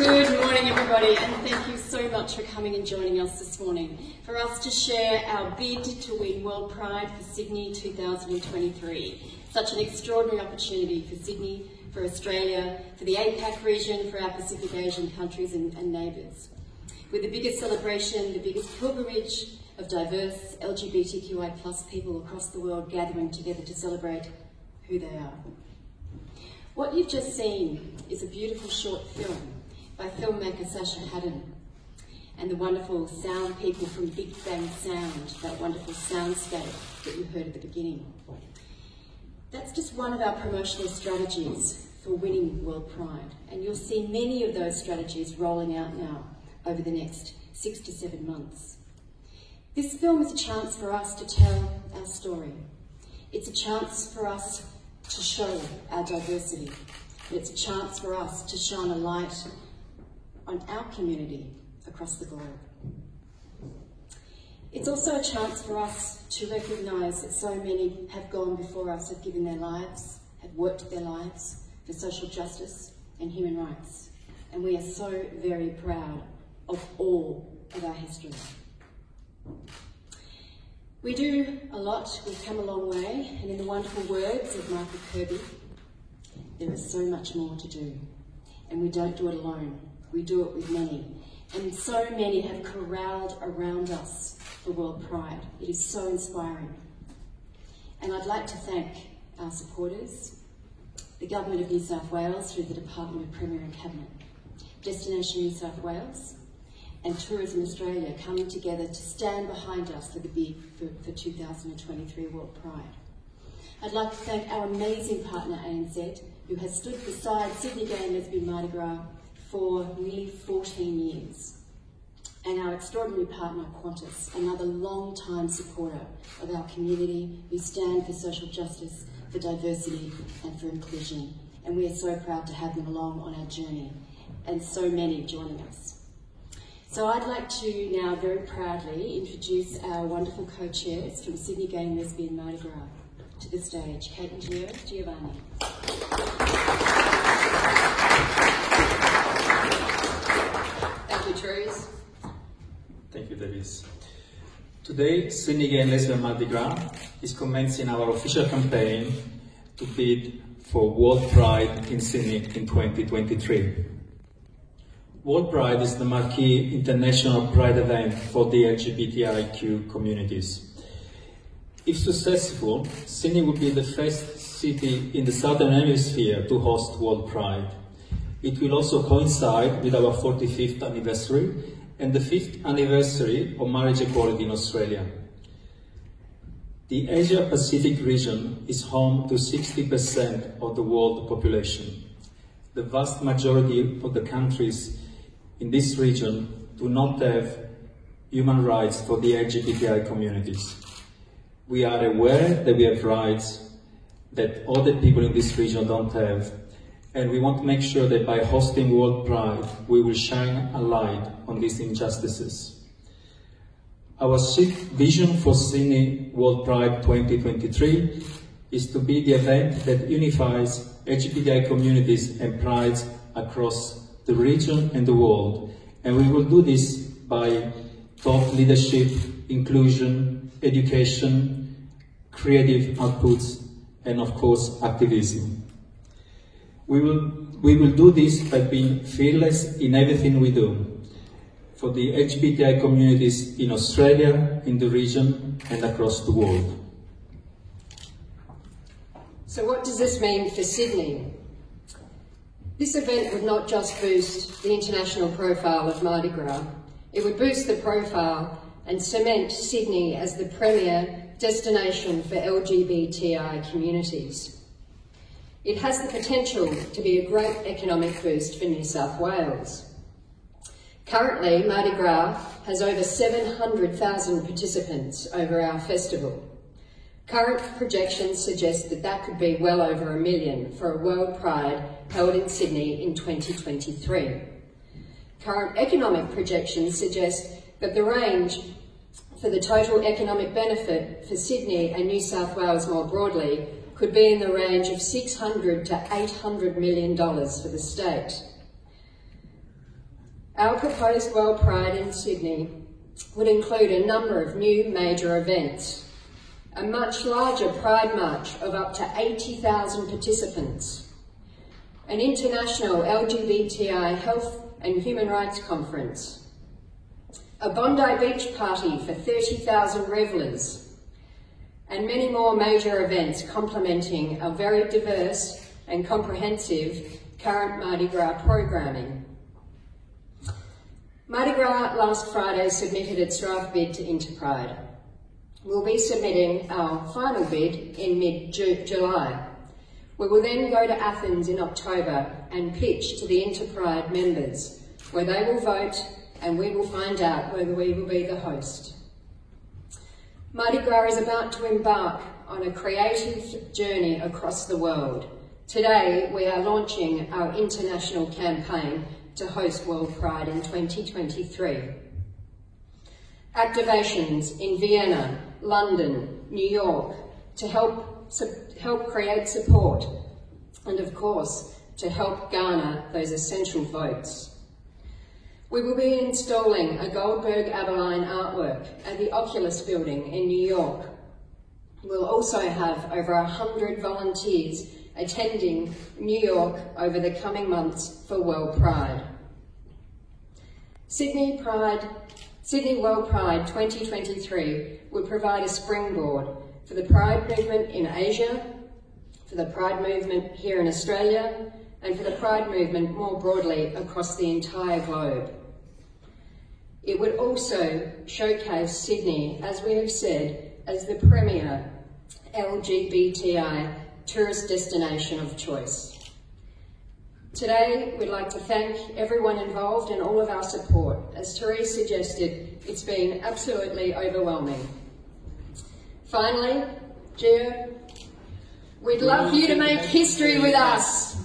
Good morning, everybody, and thank you so much for coming and joining us this morning for us to share our bid to win World Pride for Sydney 2023. Such an extraordinary opportunity for Sydney, for Australia, for the APAC region, for our Pacific Asian countries and neighbours. With the biggest celebration, the biggest pilgrimage of diverse LGBTQI+ people across the world gathering together to celebrate who they are. What you've just seen is a beautiful short film by filmmaker Sasha Haddon and the wonderful sound people from Big Bang Sound, that wonderful soundscape that you heard at the beginning. That's just one of our promotional strategies for winning World Pride, and you'll see many of those strategies rolling out now over the next 6 to 7 months. This film is a chance for us to tell our story. It's a chance for us to show our diversity. And it's a chance for us to shine a light on our community across the globe. It's also a chance for us to recognise that so many have gone before us, have given their lives, have worked their lives for social justice and human rights. And we are so very proud of all of our history. We do a lot, we've come a long way, and in the wonderful words of Michael Kirby, there is so much more to do. And we don't do it alone, we do it with many. And so many have corralled around us for World Pride. It is so inspiring. And I'd like to thank our supporters, the Government of New South Wales through the Department of Premier and Cabinet, Destination New South Wales, and Tourism Australia coming together to stand behind us for the bid for 2023 World Pride. I'd like to thank our amazing partner ANZ, who has stood beside Sydney Gay and Lesbian Mardi Gras for nearly 14 years. And our extraordinary partner Qantas, another long-time supporter of our community, who stand for social justice, for diversity and for inclusion. And we are so proud to have them along on our journey, and so many joining us. So I'd like to now very proudly introduce our wonderful co-chairs from Sydney Gay and Lesbian Mardi Gras to the stage, Kate and Giovanni. Thank you, Therese. Thank you, Davis. Today, Sydney Gay and Lesbian Mardi Gras is commencing our official campaign to bid for World Pride in Sydney in 2023. World Pride is the marquee international pride event for the LGBTIQ communities. If successful, Sydney will be the first city in the Southern Hemisphere to host World Pride. It will also coincide with our 45th anniversary and the 5th anniversary of marriage equality in Australia. The Asia-Pacific region is home to 60% of the world population. The vast majority of the countries in this region do not have human rights for the LGBTI communities. We are aware that we have rights that other people in this region don't have, and we want to make sure that by hosting World Pride, we will shine a light on these injustices. Our vision for Sydney World Pride 2023 is to be the event that unifies LGBTI communities and prides across the region and the world. And we will do this by thought leadership, inclusion, education, creative outputs, and of course, activism. We will do this by being fearless in everything we do for the LGBTI communities in Australia, in the region, and across the world. So what does this mean for Sydney? This event would not just boost the international profile of Mardi Gras, it would boost the profile and cement Sydney as the premier destination for LGBTI communities. It has the potential to be a great economic boost for New South Wales. Currently, Mardi Gras has over 700,000 participants over our festival. Current projections suggest that that could be well over 1 million for a World Pride held in Sydney in 2023. Current economic projections suggest that the range for the total economic benefit for Sydney and New South Wales more broadly could be in the range of $600 to $800 million for the state. Our proposed World Pride in Sydney would include a number of new major events, a much larger Pride March of up to 80,000 participants, an international LGBTI health and human rights conference, a Bondi Beach party for 30,000 revellers, and many more major events complementing our very diverse and comprehensive current Mardi Gras programming. Mardi Gras last Friday submitted its draft bid to Interpride. We'll be submitting our final bid in mid-July. We will then go to Athens in October and pitch to the Interpride members, where they will vote and we will find out whether we will be the host. Mardi Gras is about to embark on a creative journey across the world. Today, we are launching our international campaign to host World Pride in 2023. Activations in Vienna, London, New York to help create support and, of course, to help garner those essential votes. We will be installing a Goldberg Aberline artwork at the Oculus building in New York. We'll also have over 100 volunteers attending New York over the coming months for World Pride. Sydney World Pride 2023 would provide a springboard for the Pride movement in Asia, for the Pride movement here in Australia, and for the Pride movement more broadly across the entire globe. It would also showcase Sydney, as we have said, as the premier LGBTI tourist destination of choice. Today, we'd like to thank everyone involved and all of our support. As Therese suggested, it's been absolutely overwhelming. Finally, Gia, we'd love you to make history with us.